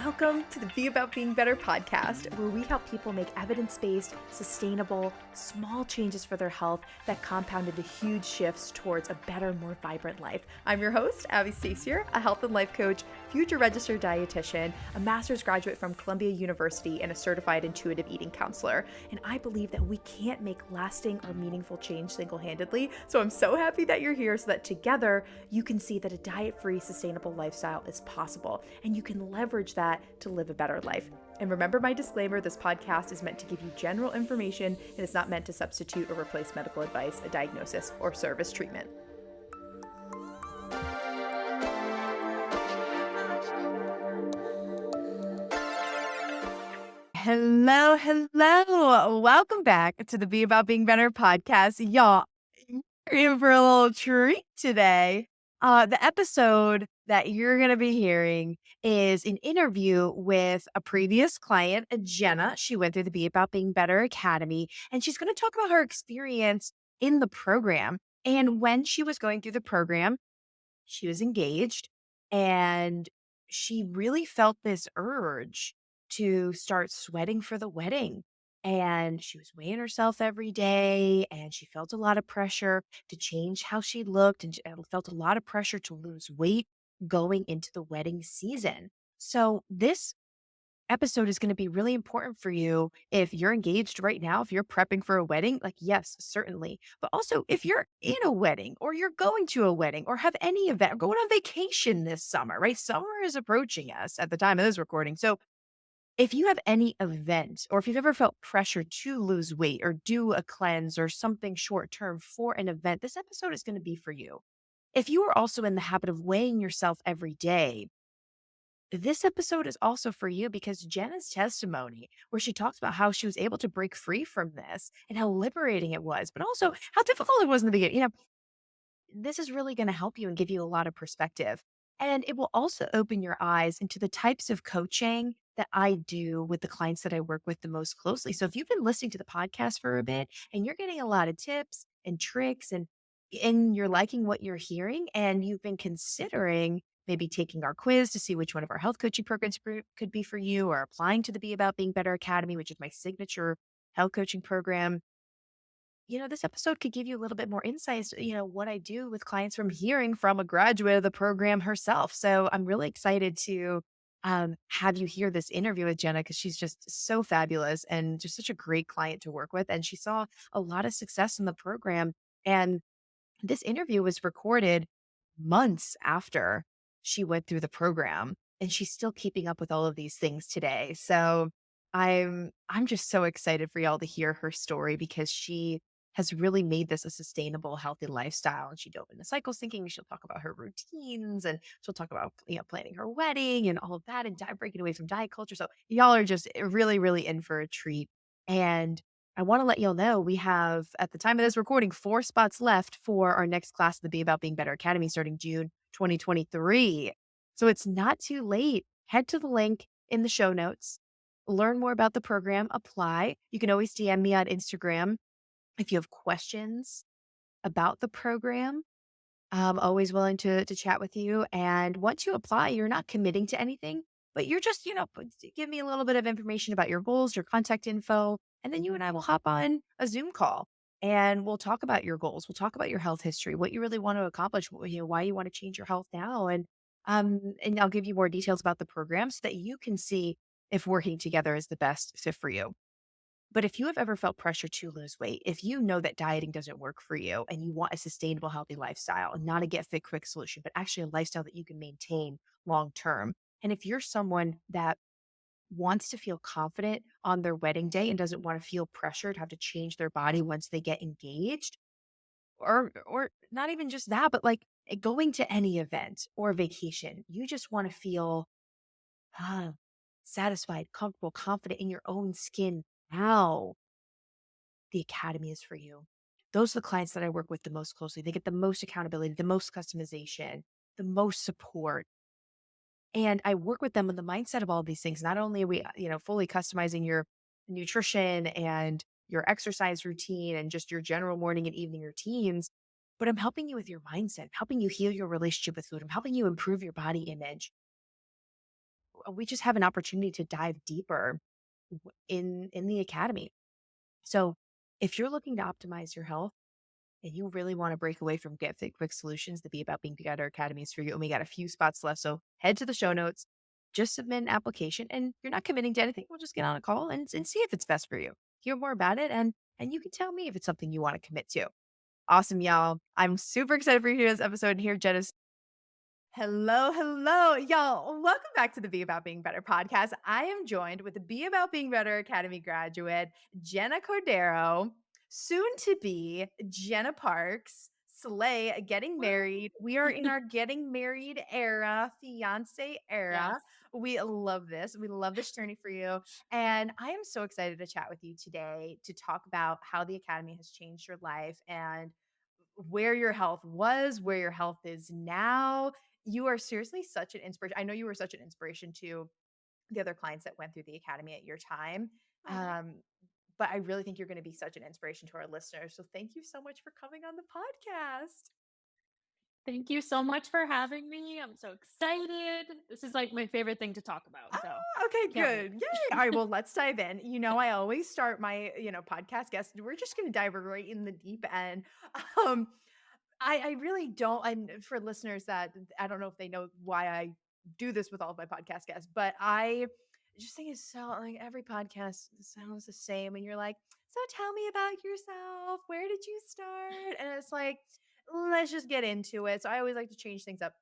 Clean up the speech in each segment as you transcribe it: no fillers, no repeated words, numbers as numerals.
Welcome to the Be About Being Better podcast, where we help people make evidence-based, sustainable, small changes for their health that compound into huge shifts towards a better, more vibrant life. I'm your host, Abby Stasier, a health and life coach, future registered dietitian, a master's graduate from Columbia University, and a certified intuitive eating counselor. And I believe that we can't make lasting or meaningful change single-handedly. So I'm so happy that you're here so that together you can see that a diet-free, sustainable lifestyle is possible, and you can leverage that to live a better life. And remember my disclaimer, this podcast is meant to give you general information and it's not meant to substitute or replace medical advice, a diagnosis, or service treatment. Hello. Welcome back to the Be About Being Better podcast. Y'all, you're in for a little treat today. The episode that you're going to be hearing is an interview with a previous client, Jenna. She went through the Be About Being Better Academy, and she's going to talk about her experience in the program. And when she was going through the program, she was engaged and she really felt this urge to start sweating for the wedding. And she was weighing herself every day and she felt a lot of pressure to change how she looked and felt a lot of pressure to lose weight going into the wedding season. So, this episode is going to be really important for you if you're engaged right now, if you're prepping for a wedding, like, yes, certainly. But also, if you're in a wedding or you're going to a wedding or have any event, or going on vacation this summer, right? Summer is approaching us at the time of this recording. So, if you have any event or if you've ever felt pressure to lose weight or do a cleanse or something short term for an event, this episode is going to be for you. If you are also in the habit of weighing yourself every day, this episode is also for you because Jenna's testimony, where she talks about how she was able to break free from this and how liberating it was, but also how difficult it was in the beginning. This is really going to help you and give you a lot of perspective. And it will also open your eyes into the types of coaching that I do with the clients that I work with the most closely. So if you've been listening to the podcast for a bit and you're getting a lot of tips and tricks and you're liking what you're hearing and you've been considering maybe taking our quiz to see which one of our health coaching programs could be for you, or applying to the Be About Being Better Academy, which is my signature health coaching program, this episode could give you a little bit more insights, what I do with clients from hearing from a graduate of the program herself. So I'm really excited to have you hear this interview with Jenna because she's just so fabulous and just such a great client to work with. And she saw a lot of success in the program. And this interview was recorded months after she went through the program, and she's still keeping up with all of these things today. So I'm just so excited for y'all to hear her story because she has really made this a sustainable, healthy lifestyle. And she dove into cycle syncing. She'll talk about her routines and she'll talk about planning her wedding and all of that and breaking away from diet culture. So y'all are just really, really in for a treat. And I want to let y'all know we have, at the time of this recording, 4 spots left for our next class of the Be About Being Better Academy starting June 2023. So it's not too late. Head to the link in the show notes, learn more about the program, apply. You can always DM me on Instagram if you have questions about the program. I'm always willing to chat with you. And once you apply, you're not committing to anything, but you're just, give me a little bit of information about your goals, your contact info, and then you and I will hop on a Zoom call and we'll talk about your goals. We'll talk about your health history, what you really want to accomplish, why you want to change your health now. And I'll give you more details about the program so that you can see if working together is the best fit for you. But if you have ever felt pressure to lose weight, if you know that dieting doesn't work for you and you want a sustainable, healthy lifestyle, and not a get fit quick solution, but actually a lifestyle that you can maintain long term. And if you're someone that wants to feel confident on their wedding day and doesn't want to feel pressured to have to change their body once they get engaged, or not even just that, but like going to any event or vacation, you just want to feel ah, satisfied, comfortable, confident in your own skin now, the academy is for you. Those are the clients that I work with the most closely. They get the most accountability, the most customization, the most support. And I work with them on the mindset of all of these things. Not only are we, fully customizing your nutrition and your exercise routine and just your general morning and evening routines, but I'm helping you with your mindset, helping you heal your relationship with food. I'm helping you improve your body image. we just have an opportunity to dive deeper in the academy. So if you're looking to optimize your health and you really want to break away from get fit quick solutions, the Be About Being Better Academy is for you. And we got a few spots left. So head to the show notes, just submit an application, and you're not committing to anything. We'll just get on a call and see if it's best for you. Hear more about it, and you can tell me if it's something you want to commit to. Awesome, y'all. I'm super excited for you to hear this episode and hear Jenna's. Hello, hello, y'all. Welcome back to the Be About Being Better podcast. I am joined with the Be About Being Better Academy graduate, Jenna Cordeiro, soon to be Jenna Parks, Slay, getting married. We are in our getting married era, fiance era. Yes. We love this. We love this journey for you. And I am so excited to chat with you today to talk about how the Academy has changed your life and where your health was, where your health is now. You are seriously such an inspiration. I know you were such an inspiration to the other clients that went through the academy at your time. Oh, Um, but I really think you're going to be such an inspiration to our listeners. So thank you so much for coming on the podcast. thank you so much for having me. I'm so excited. This is like my favorite thing to talk about. So Okay, can't wait. good. Yay. All right, well, let's dive in. I always start my, podcast guests. We're just going to dive right in the deep end. Um, I really don't. And for listeners that I don't know if they know why I do this with all of my podcast guests, but I just think it's so like every podcast sounds the same, and you're like, so tell me about yourself. Where did you start? And it's like, let's just get into it. So I always like to change things up.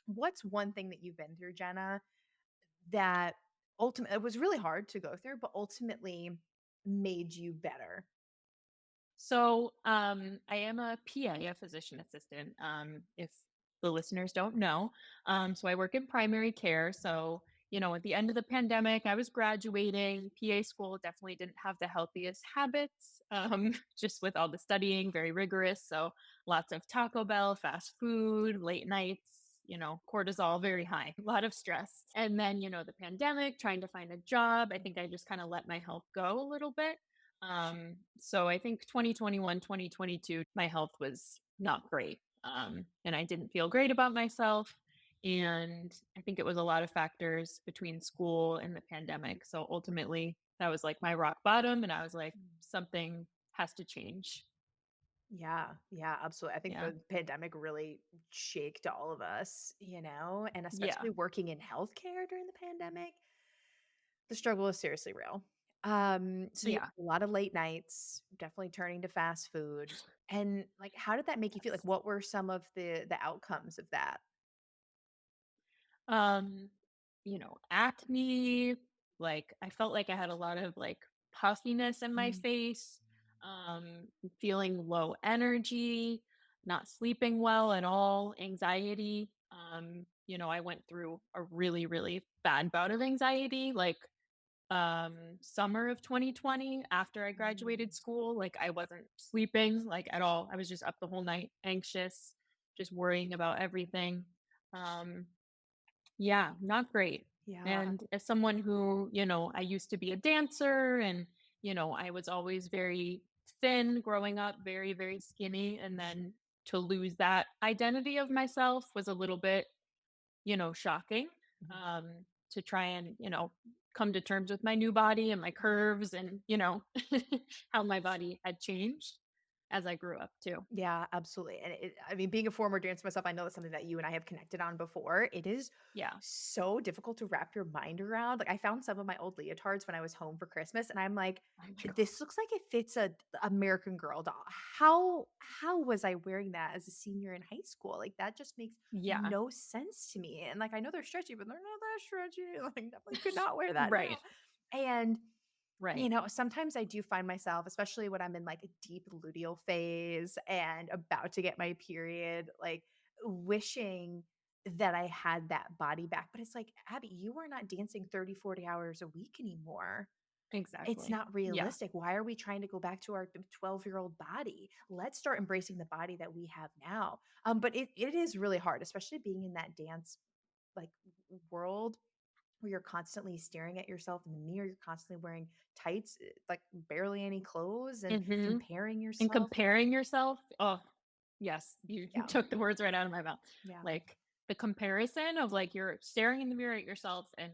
What's one thing that you've been through, Jenna, that ultimately it was really hard to go through, but ultimately made you better? So I am a PA, a physician assistant. If the listeners don't know, so I work in primary care. So at the end of the pandemic, I was graduating. PA school definitely didn't have the healthiest habits, just with all the studying, very rigorous. So lots of Taco Bell, fast food, late nights. Cortisol very high, a lot of stress. And then, the pandemic, trying to find a job. I think I just kind of let my health go a little bit. So I think 2021, 2022, my health was not great. And I didn't feel great about myself. And I think it was a lot of factors between school and the pandemic. So ultimately, that was like my rock bottom. And I was like, something has to change. Yeah, yeah, absolutely. I think Yeah. the pandemic really shaked all of us, and Yeah. especially working in healthcare during the pandemic, the struggle is seriously real. So you Yeah. a lot of late nights, definitely turning to fast food. And like, how did that make you feel? Like, Yes. what were some of the outcomes of that? Um, acne, like I felt like I had a lot of like puffiness in my Mm, face, feeling low energy, not sleeping well at all, anxiety. I went through a really, really bad bout of anxiety, like summer of 2020 after I graduated mm. school. Like I wasn't sleeping like at all. I was just up the whole night, anxious, just worrying about everything. Um, yeah, not great. Yeah. And as someone who, I used to be a dancer and, I was always very thin growing up, very, very skinny. And then to lose that identity of myself was a little bit, shocking. Mhm. Um, to try and, come to terms with my new body and my curves and, how my body had changed as I grew up too. Yeah, absolutely. And I mean, being a former dancer myself, I know that's something that you and I have connected on before. It is Yeah. so difficult to wrap your mind around. Like, I found some of my old leotards when I was home for Christmas, and I'm like, Oh my God. this looks like it fits a American Girl doll. How was I wearing that as a senior in high school? Like, that just makes Yeah. no sense to me. And like, I know they're stretchy, but they're not that stretchy. Like, definitely could not wear that Right. now. And Right. sometimes I do find myself, especially when I'm in like a deep luteal phase and about to get my period, like wishing that I had that body back. But it's like, Abby, you are not dancing 30, 40 hours a week anymore. It's Exactly. not Yeah. realistic. Why are we trying to go back to our 12-year-old body? Let's start embracing the body that we have now. But it is really hard, especially being in that dance like world where you're constantly staring at yourself in the mirror, you're constantly wearing tights, like barely any clothes and Mhm. comparing And yourself. comparing yourself, oh, yes, you Yeah. took the words right out of my mouth. Yeah. Like, the comparison of, like, you're staring in the mirror at yourself and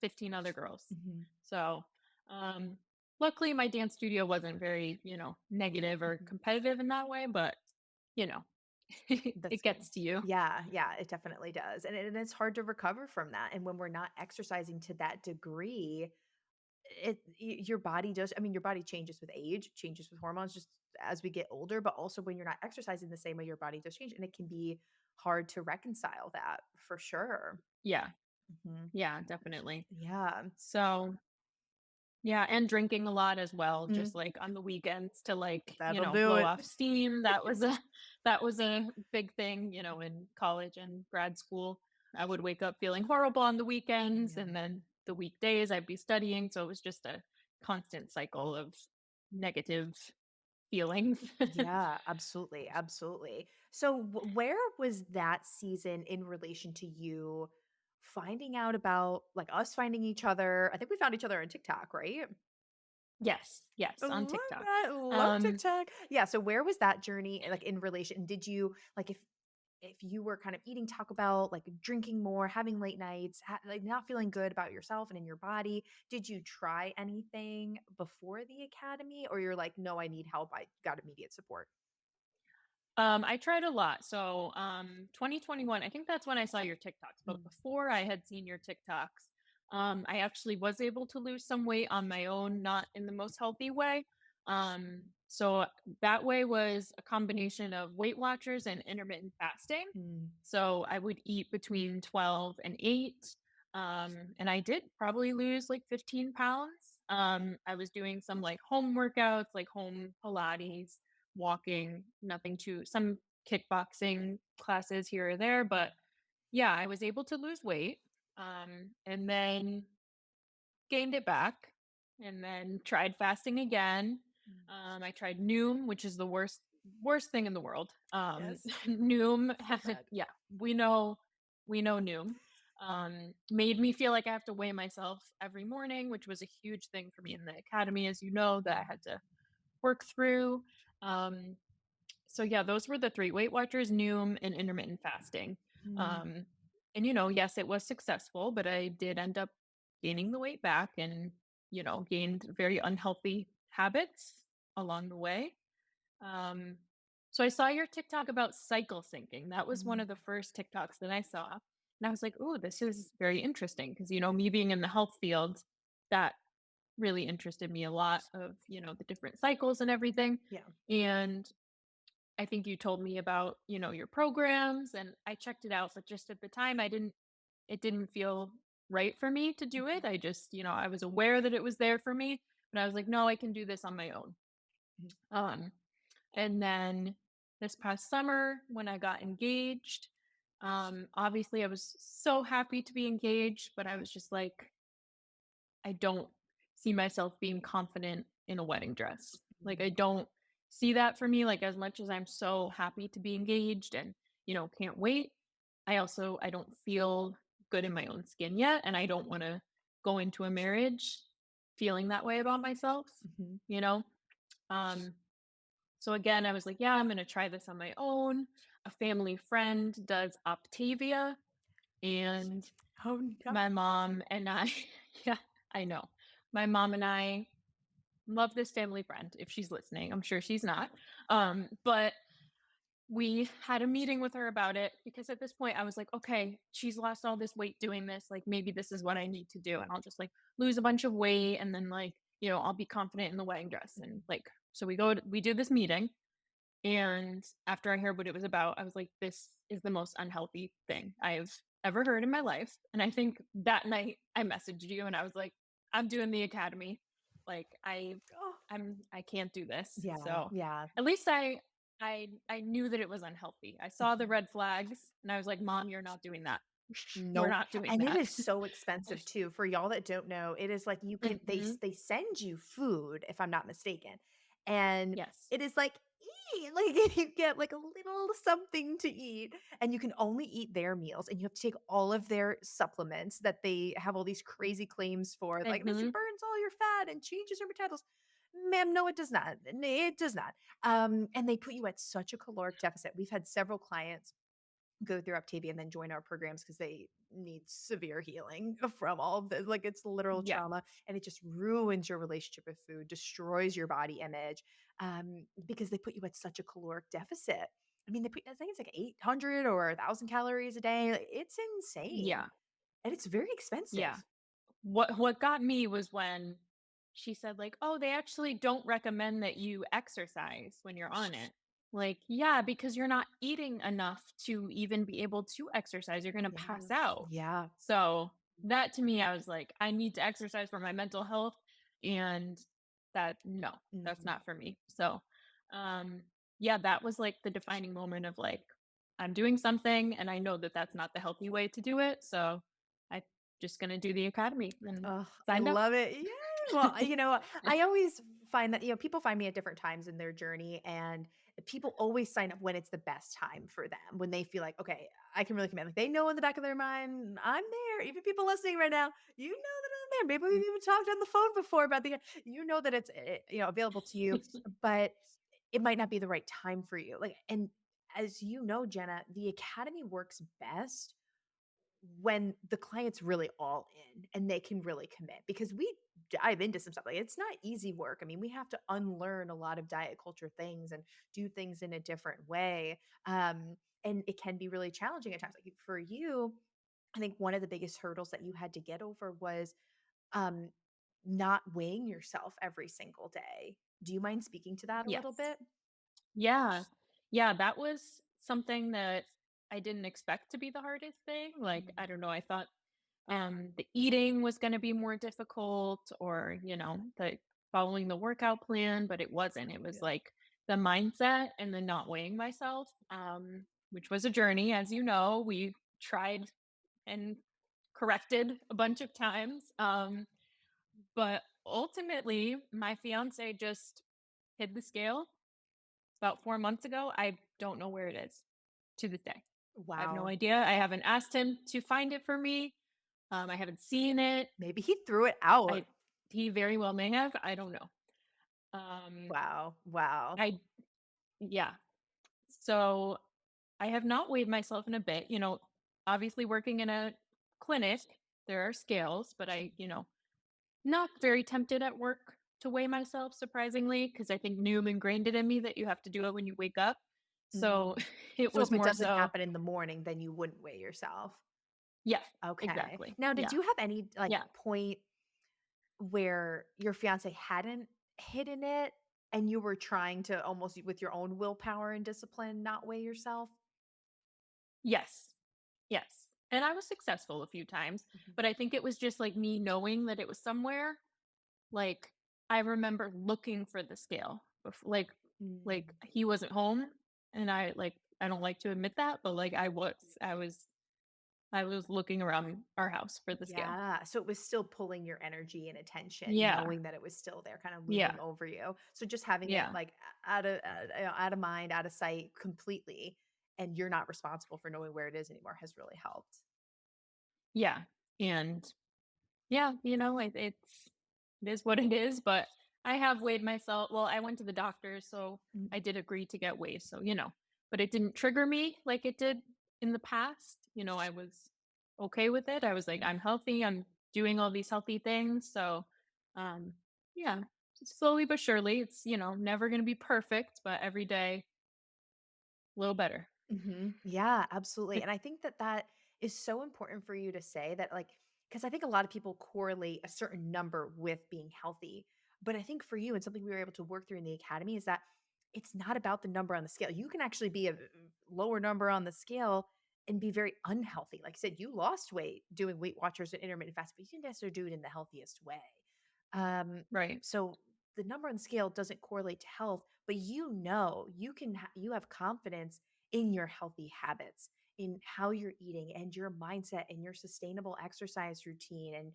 15 other girls. Mhm. So, um, luckily my dance studio wasn't very, negative or Mhm. competitive in that way, but, you know, That's it good. gets to you. Yeah, yeah, it definitely does. And it's hard to recover from that. And when we're not exercising to that degree, your body does, I mean, your body changes with age, changes with hormones just as we get older, but also when you're not exercising the same way, your body does change, and it can be hard to reconcile that for sure. Yeah. Mhm. Yeah, definitely. Yeah. So, yeah, and drinking a lot as well, Mm, just like on the weekends to like, that'll do blow it. off steam. That was a big thing, in college and grad school. I would wake up feeling horrible on the weekends Yeah. and then the weekdays I'd be studying, so it was just a constant cycle of negative feelings. Yeah, absolutely, absolutely. So, where was that season in relation to you finding out about like us finding each other? I think we found each other on TikTok, right? Yes, I yes, on love TikTok. that. Love Um TikTok. Yeah. So, where was that journey like in relation? Did you like if you were kind of eating Taco Bell, like drinking more, having late nights, like not feeling good about yourself and in your body, did you try anything before the academy, or you're like, no, I need help. I got immediate support. I tried a lot. So, 2021, I think that's when I saw your TikToks. But Mm, before I had seen your TikToks, I actually was able to lose some weight on my own, not in the most healthy way. So that way was a combination of Weight Watchers and intermittent fasting. mm, So I would eat between 12 and 8. And I did probably lose like 15 pounds. I was doing some like home workouts, like home Pilates, walking, nothing too, some kickboxing classes here or there, but yeah, I was able to lose weight. And then gained it back and then tried fasting again. mm. I tried Noom, which is the worst thing in the world. Yes. Noom, So bad. yeah, we know Noom. Made me feel like I have to weigh myself every morning, which was a huge thing for me in the academy, as you know, that I had to work through. Um, so yeah, those were the three: Weight Watchers, Noom, and intermittent fasting. Mm, Um, and yes, it was successful, but I did end up gaining the weight back and gained very unhealthy habits along the way. Um, so I saw your TikTok about cycle syncing. That was one mm, of the first TikToks that I saw. And I was like, oh, this is very interesting because, me being in the health field, that really interested me a lot of, the different cycles and everything. yeah. And I think you told me about, your programs and I checked it out, but just at the time it didn't feel right for me to do Mhm, it. I just, I was aware that it was there for me, but I was like, no, I can do this on my own. mhm, Um, and then this past summer when I got engaged, obviously I was so happy to be engaged, but I was just like, I don't see myself being confident in a wedding dress. Like mhm, I don't see that for me. Like as much as I'm so happy to be engaged and, can't wait, I don't feel good in my own skin yet. And I don't want to go into a marriage feeling that way about myself, mhm. you know? Um, so again, I was like, yeah, I'm gonna try this on my own. A family friend does Optavia, and Oh, no. my mom and I, yeah, I know. My mom and I love this family friend. If she's listening, I'm sure she's not. But we had a meeting with her about it because at this point I was like, okay, she's lost all this weight doing this. Like maybe this is what I need to do. And I'll just like lose a bunch of weight and then like, I'll be confident in the wedding dress. And like, so we do this meeting. And after I heard what it was about, I was like, this is the most unhealthy thing I've ever heard in my life. And I think that night I messaged you and I was like, I'm doing the academy. Like Oh, I can't do this. yeah, So yeah. at least I knew that it was unhealthy. I saw the Mhm. red flags and I was like, Mom, you're not doing that. We're Nope. not doing And it that. is so expensive too. For y'all that don't know, it is like you can Hmm. they send you food if I'm not mistaken. And Yes. it is like like you get like a little something to eat and you can only eat their meals and you have to take all of their supplements that they have all these crazy claims for like this Hmm. burns all your fat and changes your metabolism. Ma'am, no, it does not. It does not. And they put you at such a caloric deficit. We've had several clients go through Optavia and then join our programs because needs severe healing from all of this. Like it's literal Yeah. trauma, and it just ruins your relationship with food, destroys your body image, because they put you at such a caloric deficit. I mean, I think it's like 800 or 1,000 calories a day. Like, it's insane, Yeah. and it's very Yeah. expensive. What got me was when she said like, "Oh, they actually don't recommend that you exercise when you're on it." Like, yeah, because you're not eating enough to even be able to exercise. You're going to Yeah, pass out. yeah. So, that to me I was like, I need to exercise for my mental health, and that no, that's Mhm. not for me. So, um yeah, that was like the defining moment of like I'm doing something and I know that that's not the healthy way to do it. So, I just going to do the academy and Oh, I signed up. love it. Yeah. Well, I always find that, people find me at different times in their journey, and people always sign up when it's the best time for them, when they feel like, okay, I can really commit. Like they know in the back of their mind, I'm there. Even people listening right now, you know that I'm there. Maybe we've even talked on the phone before about you know that it's, available to you, but it might not be the right time for you. Like, and as you know, Jenna, the academy works best when the client's really all in and they can really commit, because we dive into some stuff. Like it's not easy work. I mean, we have to unlearn a lot of diet culture things and do things in a different way. And it can be really challenging at times. Like for you, I think one of the biggest hurdles that you had to get over was um not weighing yourself every single day. Do you mind speaking to that a little Yes. bit? Yeah. Yeah, that was something that I didn't expect to be the hardest thing. Like, I Mm, don't know, I thought the eating was going to be more difficult, or, the following the workout plan, but it wasn't. It was yeah. like the mindset and the not weighing myself, which was a journey. As you know, we tried and corrected a bunch of times. But ultimately, my fiance just hid the scale about 4 months ago. I don't know where it is to this day. I have no Wow. idea. I haven't asked him to find it for me. I haven't seen it. Maybe he threw it out. I He very well may have. I don't know. Um, Wow. Wow. I Yeah. So I have not weighed myself in a bit. Obviously working in a clinic, there are scales, but not very tempted at work to weigh myself, surprisingly, because I think Noom ingrained it in me that you have to do it when you wake up. So Mhm. it So was if it more doesn't so, happen in the morning, then you wouldn't weigh yourself. yeah, Okay. exactly. Now, did Yeah. you have any, like, Yeah. point where your fiancé hadn't hidden it and you were trying to almost with your own willpower and discipline not weigh yourself? Yes. Yes. And I was successful a few times, Mhm. but I think it was just like me knowing that it was somewhere. Like, I remember looking for the scale like Mm. he wasn't home, and I don't like to admit that, but like I was looking around our house for the scale. Yeah, so it was still pulling your energy and attention, Yeah. knowing that it was still there, kind of Yeah. looming over you. So just having it Yeah. like out of mind, out of sight completely, and you're not responsible for knowing where it is anymore has really helped. Yeah. And yeah, it is what it is, but I have weighed myself. Well, I went to the doctor, so Mm, I did agree to get weighed. So, but it didn't trigger me like it did in the past. I was okay with it. I was like, mm. I'm healthy. I'm doing all these healthy things. So, um, yeah, slowly but surely, it's, never going to be perfect, but every day a little better. Yeah, absolutely. And I think that that is so important for you to say that, like, because I think a lot of people correlate a certain number with being healthy. But I think for you, and something we were able to work through in the academy, is that it's not about the number on the scale. You can actually be a lower number on the scale and be very unhealthy. Like I said, you lost weight doing Weight Watchers and intermittent fasting, but you didn't necessarily do it in the healthiest way. Um, Right. so the number on the scale doesn't correlate to health, but you have confidence in your healthy habits, in how you're eating and your mindset and your sustainable exercise routine and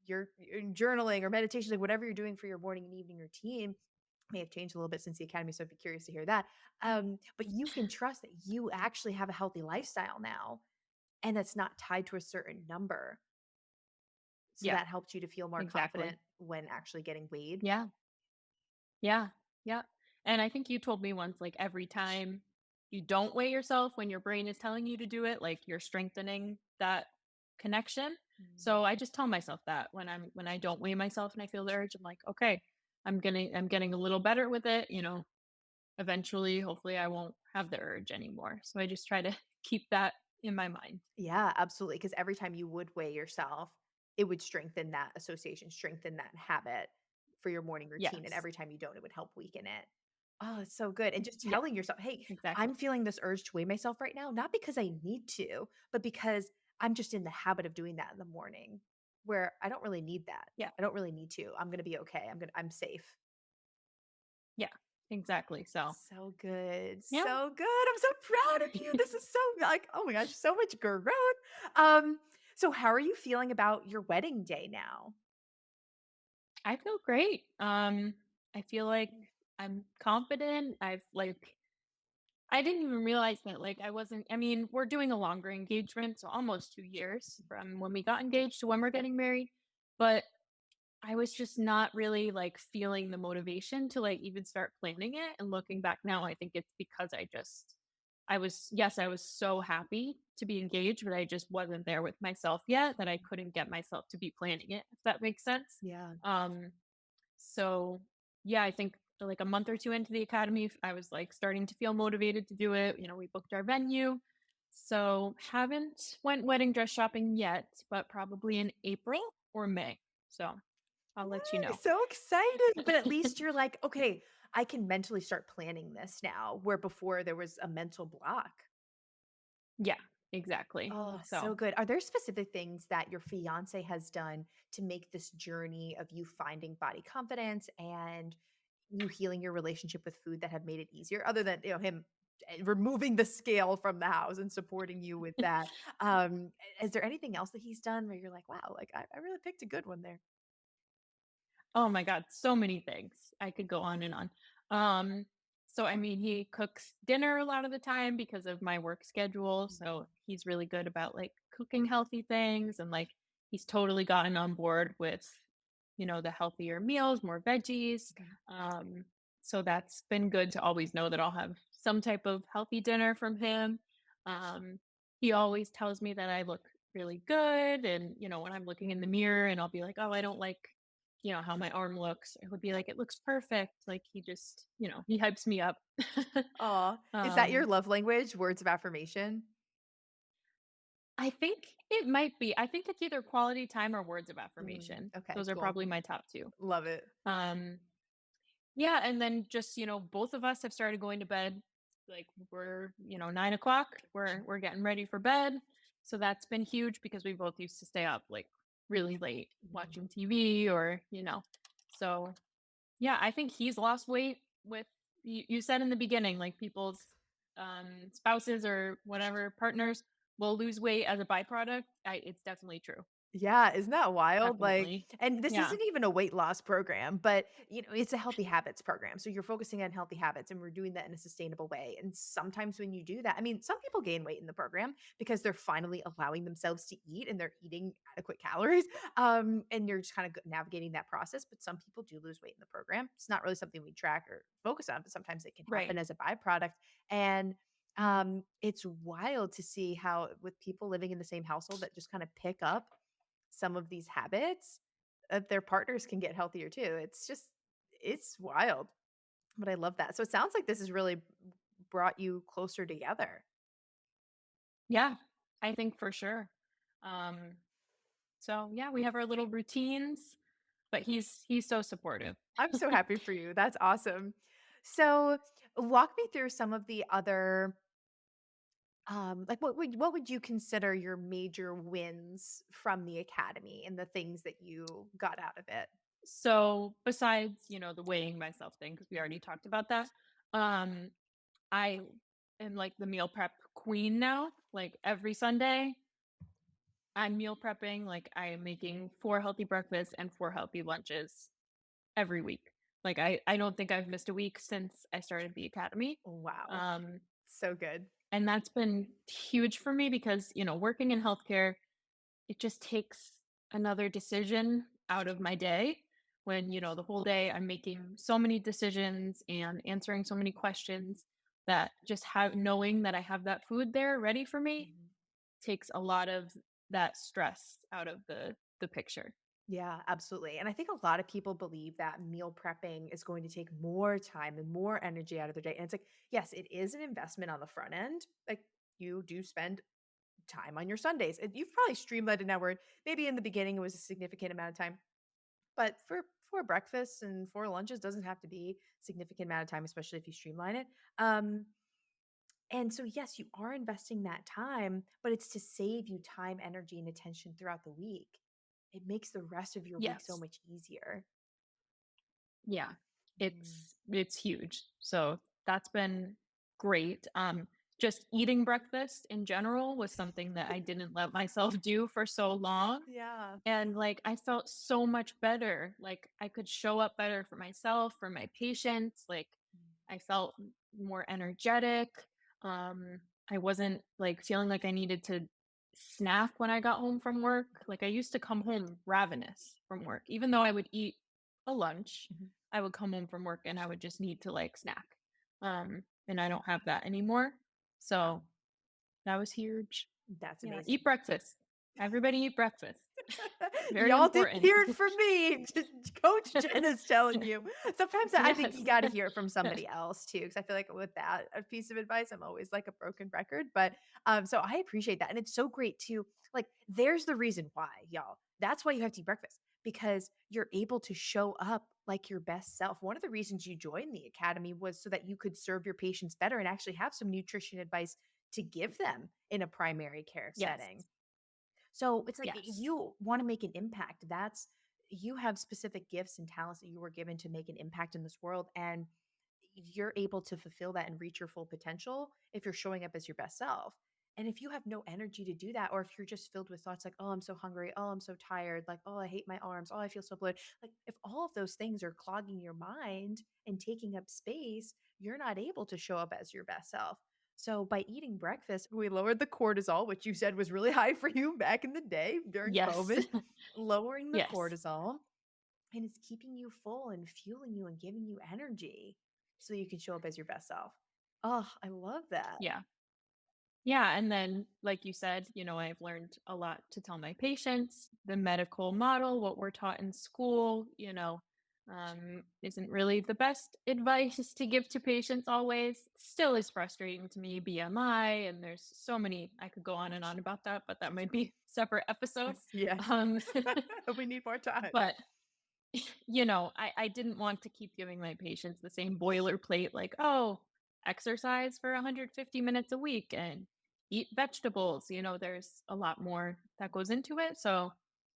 your journaling or meditation, like whatever you're doing for your morning and evening routine may have changed a little bit since the academy. So I'd be curious to hear that. But you can trust that you actually have a healthy lifestyle now and that's not tied to a certain number. So Yeah, that helped you to feel more exactly. confident when actually getting weighed. Yeah. Yeah. Yeah. And I think you told me once, like, every time you don't weigh yourself when your brain is telling you to do it, like, you're strengthening that connection. Mm. So I just tell myself that when I don't weigh myself and I feel the urge, I'm like, okay, I'm getting a little better with it, eventually, hopefully I won't have the urge anymore. So I just try to keep that in my mind. Yeah, absolutely. Because every time you would weigh yourself, it would strengthen that association, strengthen that habit for your morning routine. And Yes. every time you don't, it would help weaken it. Oh, it's so good. And just Yeah, telling yourself, hey, exactly. I'm feeling this urge to weigh myself right now, not because I need to, but because I'm just in the habit of doing that in the morning where I don't really need that. Yeah. I don't really need to. I'm going to be okay. I'm safe. Yeah, exactly. So, So good. yeah. So good. I'm so proud of you. This is so like, oh my gosh, so much growth. Um, so how are you feeling about your wedding day now? I feel great. I feel like I'm confident. I didn't even realize that I wasn't I mean, we're doing a longer engagement, so almost 2 years from when we got engaged to when we're getting married, but I was just not really feeling the motivation to even start planning it. And looking back now, I think it's because I was so happy to be engaged, but I just wasn't there with myself yet that I couldn't get myself to be planning it, if that makes sense. Yeah. Um, so yeah, I think like a month or two into the academy, I was starting to feel motivated to do it. We booked our venue. So haven't went wedding dress shopping yet, but probably in April or May. So I'll let you Yay, know. so excited. But at least you're like, okay, I can mentally start planning this now, where before there was a mental block. Yeah, exactly. Oh, So so good. Are there specific things that your fiance has done to make this journey of you finding body confidence and you healing your relationship with food that have made it easier other than, him removing the scale from the house and supporting you with that? Is there anything else that he's done where you're like, wow, like I really picked a good one there? oh my god, so many things. I could go on and on. Um, so I mean, he cooks dinner a lot of the time because of my work schedule, so he's really good about cooking healthy things and he's totally gotten on board with the healthier meals, more veggies. Mhm. Um, so that's been good to always know that I'll have some type of healthy dinner from him. Um, he always tells me that I look really good and when I'm looking in the mirror and I'll be like, "Oh, I don't like how my arm looks." It would be like, "It looks perfect." Like he just, he hypes me up. Aw, is that your um, love language, words of affirmation? I think it might be. I think it's either quality time or words of affirmation. Okay, Those are cool. probably my top two. Love it. Um, yeah, and then just, both of us have started going to bed. We're, 9 o'clock. We're getting ready for bed. So that's been huge because we both used to stay up really late Mhm. watching TV so yeah, I think he's lost weight with you said in the beginning, people's spouses or whatever partners will lose weight as a byproduct. It's definitely true. Yeah, isn't that wild? Like, Definitely. and this Yeah. isn't even a weight loss program, but it's a healthy habits program. So you're focusing on healthy habits and we're doing that in a sustainable way. And sometimes when you do that, I mean, some people gain weight in the program because they're finally allowing themselves to eat and they're eating adequate calories. And you're just kind of navigating that process. But some people do lose weight in the program. It's not really something we track or focus on, but sometimes it can happen Right. as a byproduct. And it's wild to see how with people living in the same household that just kind of pick up some of these habits, their partners can get healthier too. It's wild, but I love that. So it sounds like this has really brought you closer together. Yeah. I think for sure. Um so yeah, we have our little routines, but he's so supportive. I'm so happy for you. That's awesome. So walk me through some of the other like what would you consider your major wins from the academy and the things that you got out of it? So besides, the weighing myself thing, because we already talked about that, um, I am the meal prep queen now. Every Sunday, I'm meal prepping. I am making 4 healthy breakfasts and 4 healthy lunches every week. I don't think I've missed a week since I started the academy. Wow. Um, So good. and that's been huge for me because, working in healthcare, it just takes another decision out of my day when, the whole day I'm making so many decisions and answering so many questions that just have knowing that I have that food there ready for me Mhm. takes a lot of that stress out of the picture. Yeah, absolutely. And I think a lot of people believe that meal prepping is going to take more time and more energy out of their day. And it's like, yes, it is an investment on the front end. Like you do spend time on your Sundays. And you've probably streamlined it now where maybe in the beginning it was a significant amount of time. But for breakfast and for lunches doesn't have to be significant amount of time, especially if you streamline it. Um, and so yes, you are investing that time, but it's to save you time, energy, and attention throughout the week. It makes the rest of your week so Yes. much easier. Yeah. Mm. It's huge. So that's been great. Just eating breakfast in general was something that I didn't let myself do for so long. Yeah. And like I felt so much better. Like I could show up better for myself, for my patients. Like I felt more energetic. Um, I wasn't like feeling like I needed to snack when I got home from work. Like I used to come home ravenous from work, even though I would eat a lunch. Mhm. I would come home from work and I would just need to like snack. And I don't have that anymore. Wow. So that was huge. That's Yeah, amazing. eat breakfast. Everybody eat breakfast. Very Y'all didn't important. hear it from me. Coach Jenna's telling you. Sometimes I think Yes. you got to hear it from somebody else too, because I feel like with that a piece of advice, I'm always like a broken record. But so I appreciate that, and it's so great too. Like, there's the reason why, y'all. That's why you have to eat breakfast because you're able to show up like your best self. One of the reasons you joined the academy was so that you could serve your patients better and actually have some nutrition advice to give them in a primary care Yes. setting. So it's like Yes. you want to make an impact. That's you have specific gifts and talents that you were given to make an impact in this world. And you're able to fulfill that and reach your full potential if you're showing up as your best self. And if you have no energy to do that, or if you're just filled with thoughts like, oh, I'm so hungry, oh, I'm so tired, like, oh, I hate my arms, oh, I feel so bloated. Like, if all of those things are clogging your mind and taking up space, you're not able to show up as your best self. So, by eating breakfast, we lowered the cortisol, which you said was really high for you back in the day during Yes. COVID, lowering the Yes. cortisol, and it's keeping you full and fueling you and giving you energy so you can show up as your best self. Oh, I love that. Yeah. Yeah, and then like you said, I've learned a lot to tell my patients. The medical model, what we're taught in school, isn't really the best advice to give to patients always. Still is frustrating to me, BMI, and there's so many I could go on and on about that, but that might be separate episode. Yes. Um We need more time. but I didn't want to keep giving my patients the same boilerplate, like, oh, exercise for 150 minutes a week and eat vegetables. There's a lot more that goes into it. So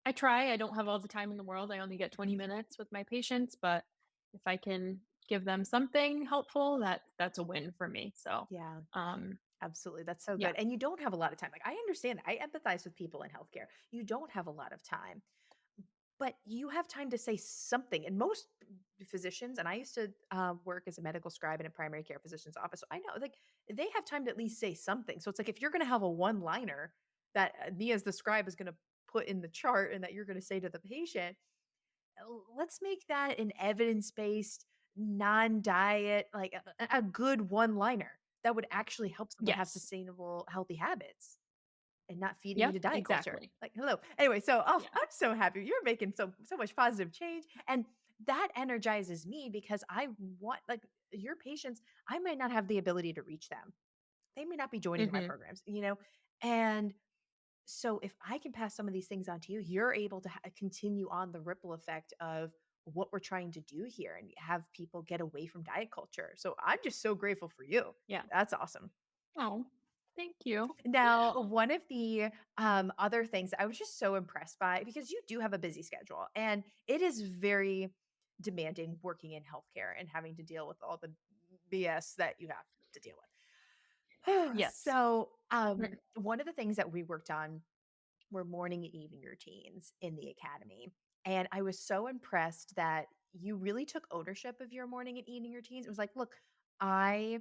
I try. I don't have all the time in the world. I only get 20 minutes with my patients, but if I can give them something helpful, that's a win for me. So, Yeah, um, absolutely. That's so yeah. good. And you don't have a lot of time. Like, I understand that. I empathize with people in healthcare. You don't have a lot of time. But you have time to say something. And most physicians, and I used to work as a medical scribe in a primary care physician's office. So I know like they have time to at least say something. So it's like if you're going to have a one liner that me as the scribe is going to put in the chart and that you're going to say to the patient, let's make that an evidence based, non diet, like a good one liner that would actually help someone have Yes. sustainable, healthy habits and not feeding Yep. into diet culture. Exactly. Like, hello. Anyway, so oh, Yeah. I'm so happy you're making so much positive change, and that energizes me because I want like your patients. I might not have the ability to reach them. They may not be joining my Hmm. programs, and so if I can pass some of these things on to you, you're able to continue on the ripple effect of what we're trying to do here and have people get away from diet culture. So I'm just so grateful for you. Yeah. That's awesome. Oh, thank you. Now, one of the other things I was just so impressed by because you do have a busy schedule and it is very demanding working in healthcare and having to deal with all the BS that you have to deal with. Yes. So, one of the things that we worked on were morning and evening routines in the academy. And I was so impressed that you really took ownership of your morning and evening routines. It was like, look, I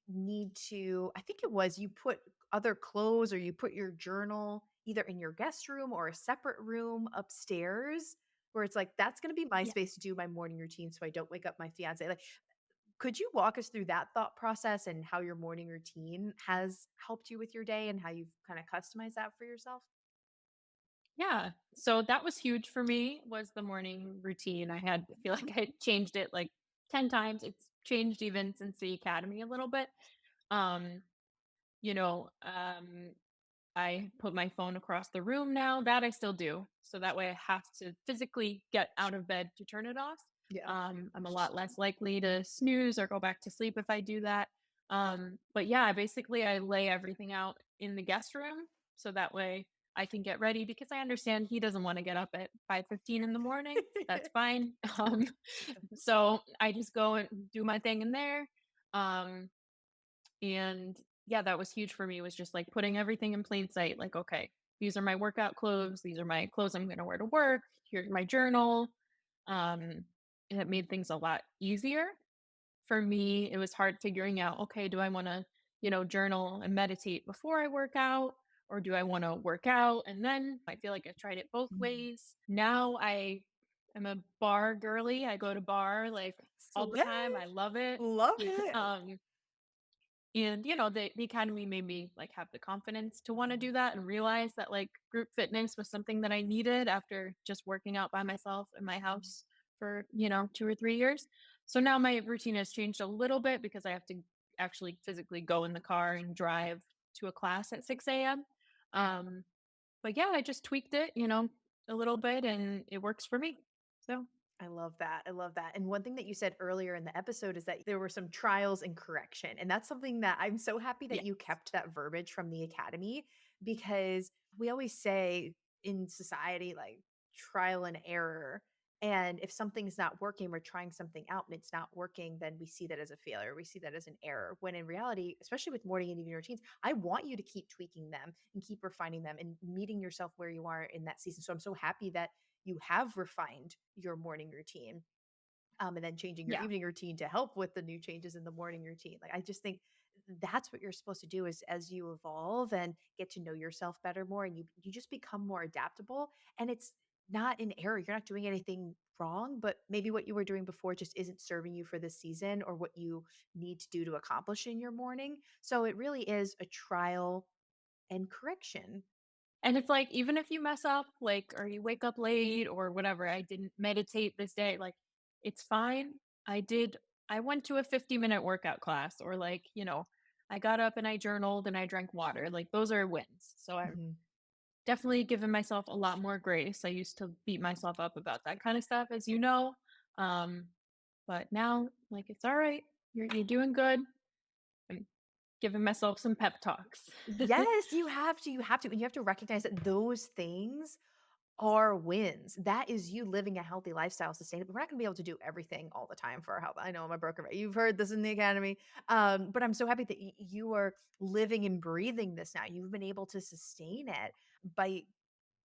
need to I think it was you put other clothes or you put your journal either in your guest room or a separate room upstairs where it's like that's going to be my Yeah. space to do my morning routine so I don't wake up my fiance. Like could you walk us through that thought process and how your morning routine has helped you with your day and how you've kind of customized that for yourself? Yeah. So that was huge for me was the morning routine. I feel like I changed it like 10 times. It's changed even since the academy a little bit. Um, you know, um, I put my phone across the room now. That I still do. So that way I have to physically get out of bed to turn it off. Yeah. I'm a lot less likely to snooze or go back to sleep if I do that. But yeah, basically I lay everything out in the guest room so that way I can get ready because I understand he doesn't want to get up at 5:15 in the morning. That's fine. So I just go and do my thing in there. Um, and yeah, that was huge for me was just like putting everything in plain sight. Like, okay, these are my workout clothes. These are my clothes I'm going to wear to work. Here's my journal. Um, and it made things a lot easier. For me, it was hard figuring out, okay, do I want to, journal and meditate before I work out? Or do I want to work out? And then I feel like I've tried it both Mhm. ways. Now I am a bar girly. I go to bar like all the Slay! time. I love it. Love it. um, and, the academy made me, like, have the confidence to wanna do that and realize that, like, group fitness was something that I needed after just working out by myself in my house for, 2 or 3 years. So now my routine has changed a little bit because I have to actually physically go in the car and drive to a class at 6 AM. Um, but yeah, I just tweaked it, a little bit, and it works for me. So, I love that. I love that. And one thing that you said earlier in the episode is that there were some trials and correction. And that's something that I'm so happy that yeah. you kept that verbiage from the academy because we always say in society, like trial and error. And if something's not working, we're trying something out and it's not working, then we see that as a failure. We see that as an error. When in reality, especially with morning and evening routines, I want you to keep tweaking them and keep refining them and meeting yourself where you are in that season. So I'm so happy that you have refined your morning routine and then changing your Yeah. evening routine to help with the new changes in the morning routine. Like I just think that's what you're supposed to do is as you evolve and get to know yourself better more and you just become more adaptable and it's not an error. You're not doing anything wrong, but maybe what you were doing before just isn't serving you for this season or what you need to do to accomplish in your morning. So it really is a trial and correction. And it's like, even if you mess up, like, or you wake up late or whatever, I didn't meditate this day, like, it's fine. I did, I went to a 50-minute workout class, or like, I got up and I journaled and I drank water. Like, those are wins. So I've Mhm. definitely given myself a lot more grace. I used to beat myself up about that kind of stuff, as you know. Um, but now, like, it's all right. You're doing good. I'm giving myself some pep talks. Yes, you have to. You have to. And you have to recognize that those things are wins. That is you living a healthy lifestyle sustainably. We're not gonna be able to do everything all the time for our health. I know I'm a broken record. You've heard this in the academy. But I'm so happy that you are living and breathing this now. You've been able to sustain it by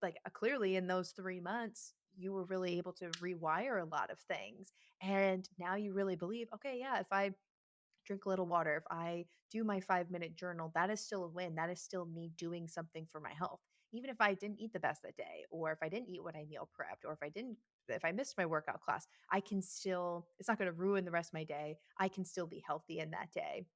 like clearly in those 3 months, you were really able to rewire a lot of things. And now you really believe, okay, yeah, if I drink a little water, if I do my 5-minute journal, that is still a win. That is still me doing something for my health. Even if I didn't eat the best that day, or if I didn't eat what I meal prepped, or if I missed my workout class, I can still, it's not going to ruin the rest of my day. I can still be healthy in that day.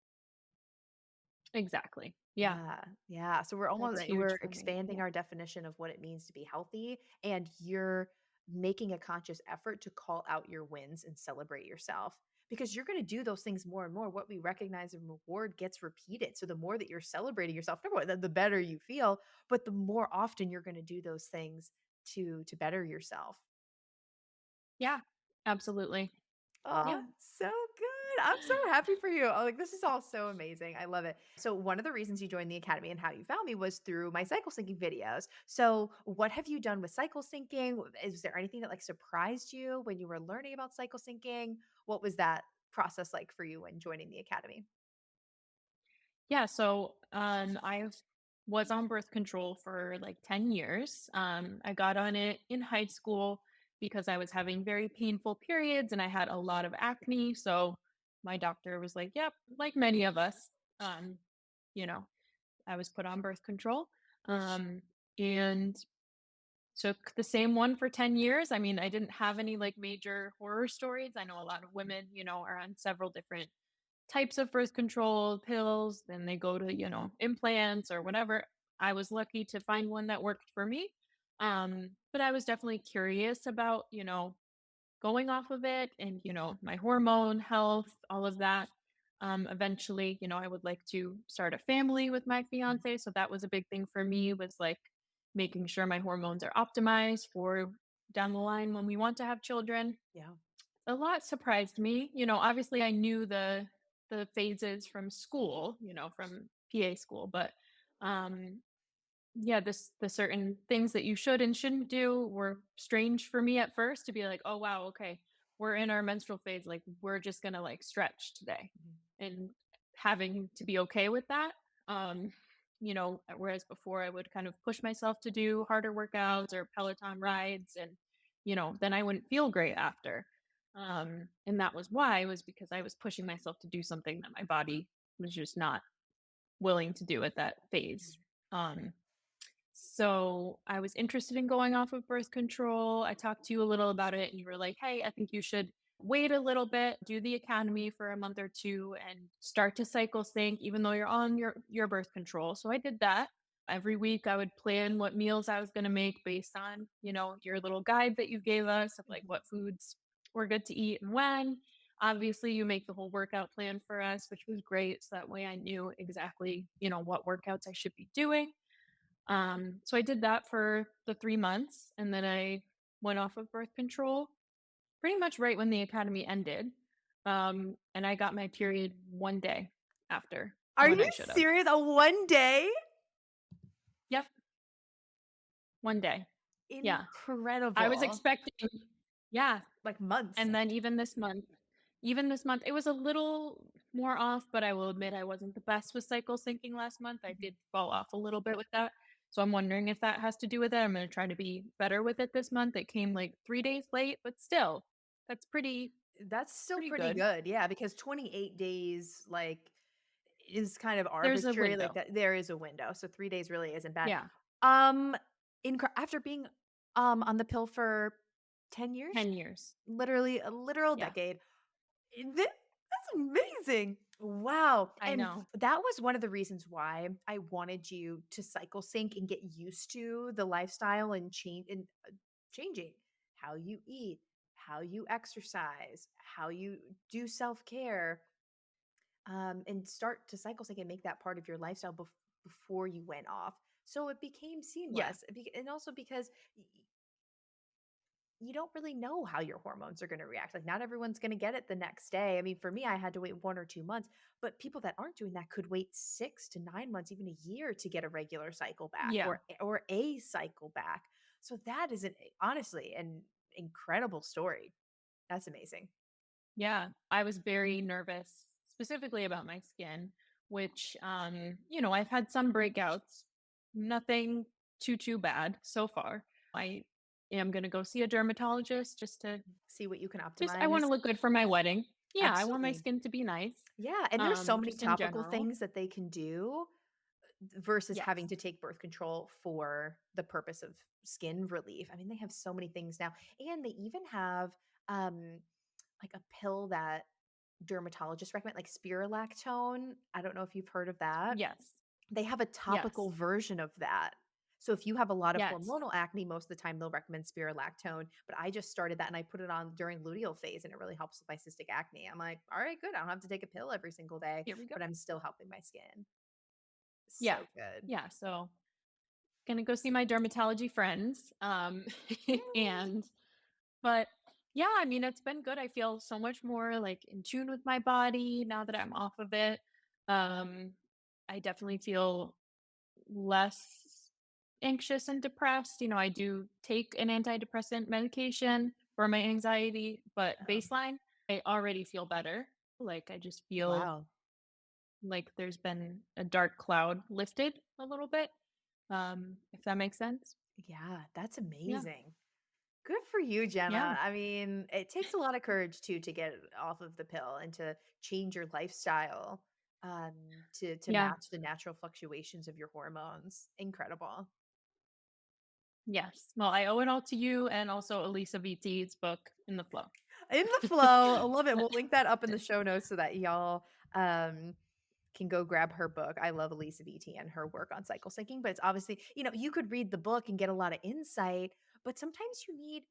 Exactly. Yeah. Yeah. Yeah. So we're That's almost, we're huge for me. expanding Yeah. our definition of what it means to be healthy. And you're making a conscious effort to call out your wins and celebrate yourself because you're going to do those things more and more. What we recognize and reward gets repeated. So the more that you're celebrating yourself, number one, the better you feel, but the more often you're going to do those things to better yourself. Yeah, absolutely. Oh, Yeah. so good. I'm so happy for you. Oh, like this is all so amazing. I love it. So one of the reasons you joined the academy and how you found me was through my cycle syncing videos. So what have you done with cycle syncing? Is there anything that like surprised you when you were learning about cycle syncing? What was that process like for you when joining the academy? Yeah, so, I was on birth control for, like, 10 years. I got on it in high school because I was having very painful periods and I had a lot of acne, so my doctor was like, "Yep," like many of us, um, you know, I was put on birth control, and took the same one for 10 years. I mean, I didn't have any, like, major horror stories. I know a lot of women, are on several different types of birth control pills, then they go to, implants or whatever. I was lucky to find one that worked for me. But I was definitely curious about, going off of it and, my hormone health, all of that. Eventually, I would like to start a family with my fiance. So that was a big thing for me, was like making sure my hormones are optimized for down the line when we want to have children. Yeah. A lot surprised me. Obviously I knew the phases from school, from PA school, but um yeah, the certain things that you should and shouldn't do were strange for me at first, to be like, "Oh, wow, okay. We're in our menstrual phase, like, we're just gonna, like, stretch today." Mhm. And having to be okay with that, whereas before I would kind of push myself to do harder workouts or Peloton rides, and, then I wouldn't feel great after. And that was why, was because I was pushing myself to do something that my body was just not willing to do at that phase. Um so I was interested in going off of birth control. I talked to you a little about it, and you were like, "Hey, I think you should wait a little bit, do the academy for a month or two, and start to cycle sync, even though you're on your birth control." So I did that. Every week, I would plan what meals I was going to make based on, your little guide that you gave us of like Mhm. what foods were good to eat and when. Obviously, you make the whole workout plan for us, which was great. So that way I knew exactly, what workouts I should be doing. So I did that for the 3 months, and then I went off of birth control pretty much right when the academy ended. And I got my period 1 day after Are when you I should have. serious? A one day? Yep, 1 day. Yeah. I was Incredible. expecting. Yeah. Like months. And then even this month, it was a little more off, but I will admit I wasn't the best with cycle syncing last month. I Mhm. did fall off a little bit with that. So I'm wondering if that has to do with it. I'm gonna try to be better with it this month. It came like 3 days late, but still, that's That's still pretty pretty good. good. Yeah, because 28 days like is kind of There's a arbitrary like window. that there is a window. So 3 days really isn't bad. Yeah, Um after being on the pill for 10 years, 10 years. literally a literal Yeah, decade. That's amazing. Wow. I And know. that was one of the reasons why I wanted you to cycle sync and get used to the lifestyle and changing how you eat, how you exercise, how you do self-care, and start to cycle sync and make that part of your lifestyle before you went off. So it became Yeah, seamless. And also because you don't really know how your hormones are going to react. Like, not everyone's going to get it the next day. I mean, for me, I had to wait 1 or 2 months, but people that aren't doing that could wait 6 to 9 months, even a year to get a regular cycle back yeah, or a cycle back. So that is honestly an incredible story. That's amazing. yeah. I was very nervous specifically about my skin, which, I've had some breakouts, nothing too bad so far. I am gonna go see a dermatologist See what you can just I wanna optimize. look good for my wedding. Yeah, I want my Absolutely. skin to be nice, Yeah. And there's so many just in topical general. things that they can do versus having Yes. to take birth control for the purpose of skin relief. I mean, they have so many things now. And they even have um like a pill that dermatologists recommend, like spirulactone. I don't know if you've heard of that. Yes. They have a topical Yes. version of that. So if you have a lot of Yes. hormonal acne, most of the time they'll recommend spirulactone. But I just started that and I put it on during luteal phase and it really helps with my cystic acne. I'm like, all right, good. I don't have to take a pill every single day, Here we go. but I'm still helping my skin. Yeah. So good. Yeah, so gonna go see my dermatology friends, Yay. and but yeah, I mean, it's been good. I feel so much more like in tune with my body now that I'm off of it. Um, I definitely feel less anxious and depressed. I do take an antidepressant medication for my anxiety, but Oh, baseline, I already feel better. Like I just feel wow. like there's been a dark cloud lifted a little bit. If that makes sense. Yeah, that's Yeah. amazing. Good for you, Yeah. Jenna. I mean, it takes a lot of courage too to get off of the pill and to change your lifestyle to Yeah. match the natural fluctuations of your hormones. Incredible. Yes. Well, I owe it all to you and also Elisa VT's book In the Flow. In the flow. I love it. We'll link that up in the show notes so that y'all um can go grab her book. I love Elisa Vitti and her work on cycle syncing, but it's obviously, you could read the book and get a lot of insight, but sometimes you need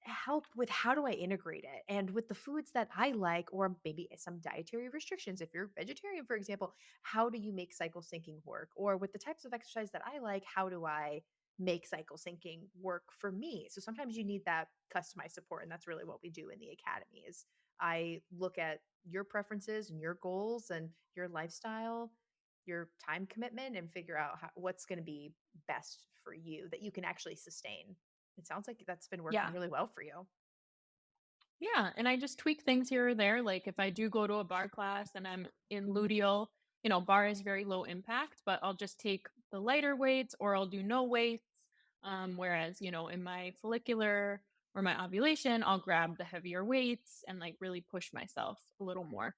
help with how do I integrate it? And with the foods that I like, or maybe some dietary restrictions, if you're vegetarian, for example, how do you make cycle syncing work? Or with the types of exercise that I like, how do I make cycle syncing work for me? So sometimes you need that customized support. And that's really what we do in the academy is I look at your preferences and your goals and your lifestyle, your time commitment, and figure out what's going to be best for you that you can actually sustain. It sounds like that's been working Yeah. really well for you. Yeah, and I just tweak things here or there. Like if I do go to a bar class and I'm in luteal, bar is very low impact, but I'll just take the lighter weights or I'll do no weights. Whereas, in my follicular or my ovulation, I'll grab the heavier weights and like really push myself a little more.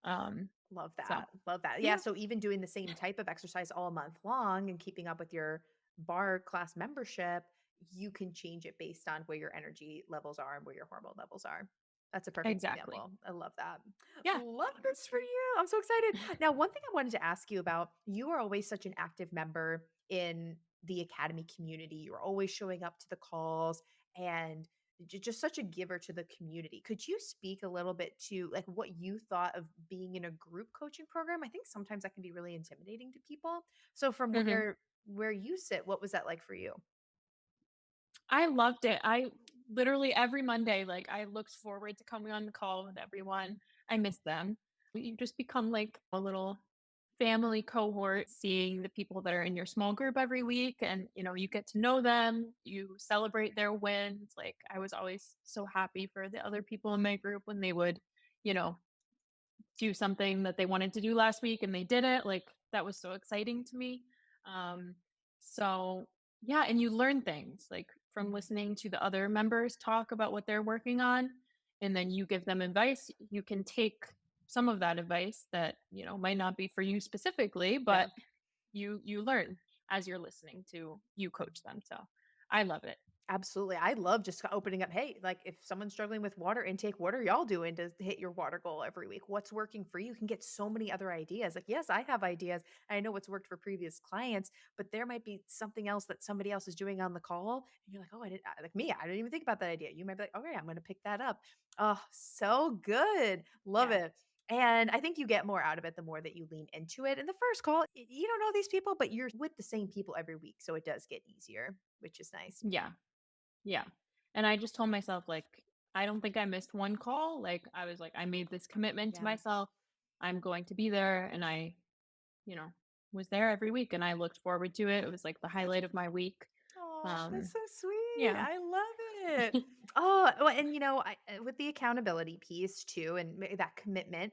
Um, Love so that. Love that. Yeah. yeah, So even doing the same type of exercise all month long and keeping up with your bar class membership, you can change it based on where your energy levels are and where your hormone levels are. That's a perfect exactly. example. I love that. Yeah. Love this for you. I'm so excited. Now, one thing I wanted to ask you about, you are always such an active member in the academy community. You're always showing up to the calls and just such a giver to the community. Could you speak a little bit to like what you thought of being in a group coaching program? I think sometimes that can be really intimidating to people. So from Mhm. where you sit, what was that like for you? I loved it. I literally every Monday, like I looked forward to coming on the call with everyone. I miss them. You just become like a little family cohort, seeing the people that are in your small group every week and you get to know them, you celebrate their wins. Like I was always so happy for the other people in my group when they would, you know, do something that they wanted to do last week and they did it. Like that was so exciting to me. Um, so yeah, and you learn things like from listening to the other members talk about what they're working on, and then you give them advice. You can take some of that advice that might not be for you specifically, Yeah. but you learn as you're listening to you coach them. So I love it. Absolutely. I love just opening up. Hey, like if someone's struggling with water intake, what are y'all doing to hit your water goal every week? What's working for you? You can get so many other ideas. Like, yes, I have ideas. I know what's worked for previous clients, but there might be something else that somebody else is doing on the call. And you're like, oh, like me, I didn't even think about that idea. You might be like, okay, I'm going to pick that up. Oh, so good. Love Yeah. it. And I think you get more out of it the more that you lean into it. In the first call, you don't know these people, but you're with the same people every week. So it does get easier, which is nice. Yeah. Yeah. And I just told myself, like, I don't think I missed one call. Like, I was like, I made this commitment to Yeah. myself. I'm going to be there. And I, you know, was there every week and I looked forward to it. It was like the highlight of my week. Oh, Um, that's so sweet. yeah. I love it. Oh, well, and with the accountability piece too, and that commitment,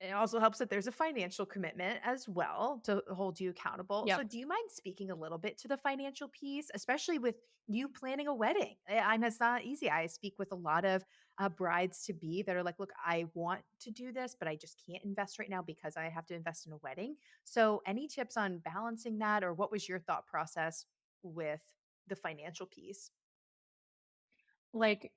it also helps that there's a financial commitment as well to hold you accountable. So, Yep. do you mind speaking a little bit to the financial piece, especially with you planning a wedding? And it's not easy. I speak with a lot of brides to be that are like, look, I want to do this, but I just can't invest right now because I have to invest in a wedding. So, any tips on balancing that, or what was your thought process with the financial piece? Like,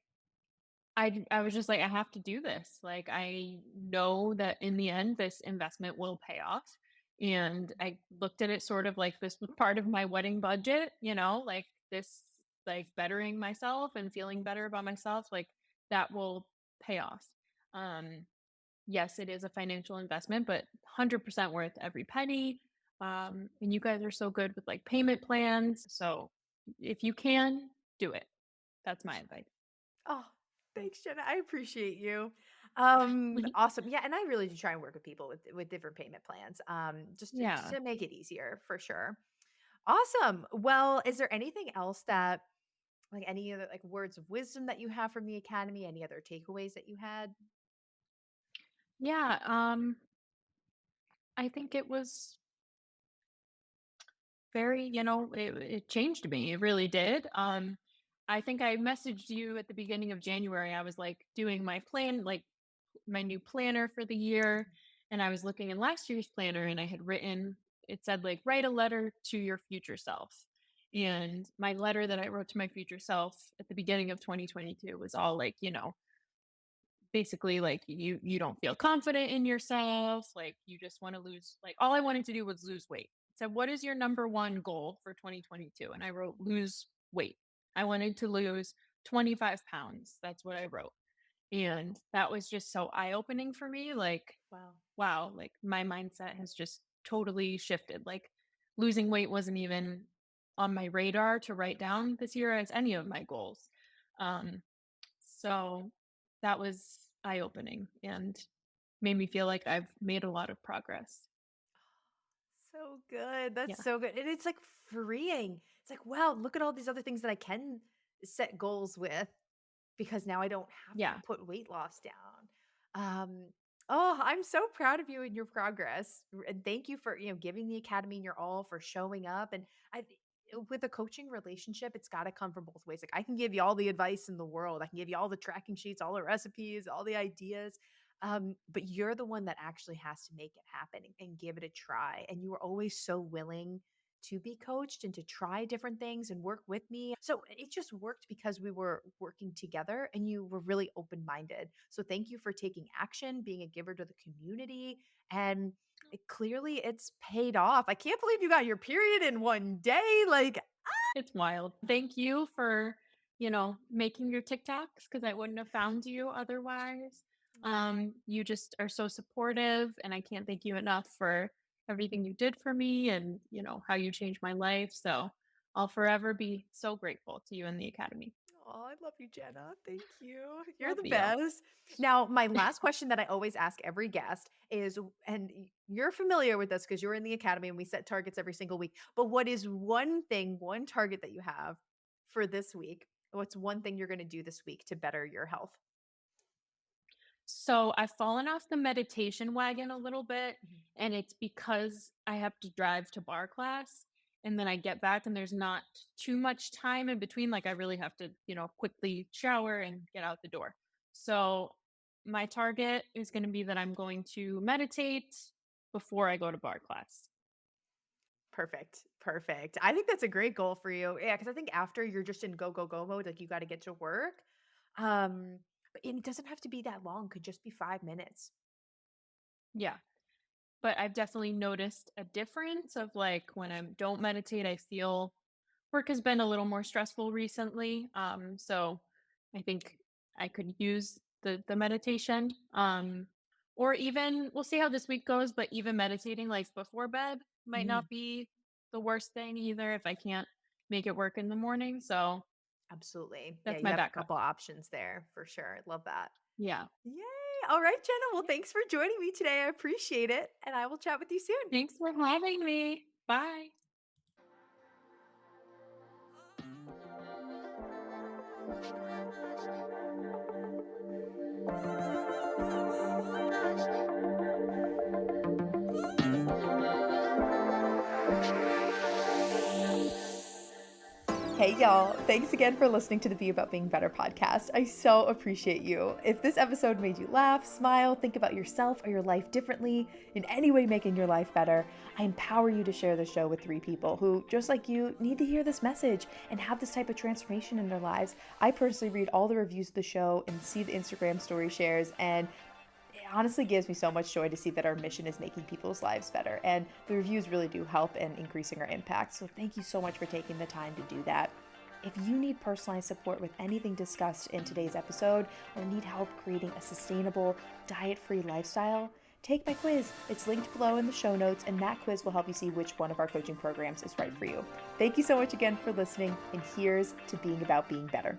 I was just like, I have to do this. Like, I know that in the end, this investment will pay off. And I looked at it sort of like this was part of my wedding budget, like this, like bettering myself and feeling better about myself, like that will pay off. Um, yes, it is a financial investment, but 100% worth every penny. And you guys are so good with like payment plans. So if you can, do it. That's my advice. Oh, thanks, Jenna. I appreciate you. Awesome. Yeah, and I really do try and work with people with different payment plans. Just Yeah. to make it easier for sure. Awesome. Well, is there anything else that like any other like words of wisdom that you have from the academy, any other takeaways that you had? Yeah, I think it was very, it changed me. It really did. I think I messaged you at the beginning of January. I was like doing my plan, like my new planner for the year, and I was looking in last year's planner and I had written it said like write a letter to your future self. And my letter that I wrote to my future self at the beginning of 2022 was all like, basically like you don't feel confident in yourself, like you just want to lose, like all I wanted to do was lose weight. It said, what is your number one goal for 2022? And I wrote lose weight. I wanted to lose 25 pounds. That's what I wrote. And that was just so eye-opening for me. Like, Wow. wow, like my mindset has just totally shifted. Like losing weight wasn't even on my radar to write down this year as any of my goals. Um, so that was eye-opening and made me feel like I've made a lot of progress. So good. That's Yeah. so good. And it's like freeing. It's like, wow, look at all these other things that I can set goals with because now I don't have to Yeah. put weight loss down. Um, oh, I'm so proud of you and your progress. And thank you for, giving the academy your all, for showing up. And with a coaching relationship, it's got to come from both ways. Like I can give you all the advice in the world. I can give you all the tracking sheets, all the recipes, all the ideas. But you're the one that actually has to make it happen and give it a try. And you were always so willing to be coached and to try different things and work with me. So it just worked because we were working together and you were really open minded. So thank you for taking action, being a giver to the community. And clearly it's paid off. I can't believe you got your period in one day. Like, It's wild. Thank you for, making your TikToks because I wouldn't have found you otherwise. You just are so supportive, and I can't thank you enough for everything you did for me and, how you changed my life. So I'll forever be so grateful to you and the Academy. oh, I love you, Jenna. Thank you. You're Love the you. best. Now, my last question that I always ask every guest is, and you're familiar with this because you're in the academy and we set targets every single week. But what is one thing, one target that you have for this week? What's one thing you're going to do this week to better your health? So I've fallen off the meditation wagon a little bit, Mhm. and it's because I have to drive to bar class and then I get back and there's not too much time in between. Like I really have to, quickly shower and get out the door. So my target is going to be that I'm going to meditate before I go to bar class. Perfect. Perfect. I think that's a great goal for you. Yeah, because I think after you're just in go, go, go mode, like you got to get to work. Um, but and it doesn't have to be that long, could just be 5 minutes. Yeah. But I've definitely noticed a difference of like when I don't meditate, I feel work has been a little more stressful recently. So I think I could use the meditation. Or even we'll see how this week goes, but even meditating like before bed might Mm, not be the worst thing either if I can't make it work in the morning. So absolutely. Yeah, that's you my have a backup. couple options there for sure. Love that. Yeah. Yay. All right, Jenna. Well, Yeah. thanks for joining me today. I appreciate it. And I will chat with you soon. Thanks for having me. Bye. Hey, y'all. Thanks again for listening to the Be About Being Better podcast. I so appreciate you. If this episode made you laugh, smile, think about yourself or your life differently, in any way making your life better, I empower you to share the show with 3 people who, just like you, need to hear this message and have this type of transformation in their lives. I personally read all the reviews of the show and see the Instagram story shares, and it honestly gives me so much joy to see that our mission is making people's lives better. And the reviews really do help in increasing our impact. So thank you so much for taking the time to do that. If you need personalized support with anything discussed in today's episode or need help creating a sustainable, diet-free lifestyle, take my quiz. It's linked below in the show notes, and that quiz will help you see which one of our coaching programs is right for you. Thank you so much again for listening, and here's to being about being better.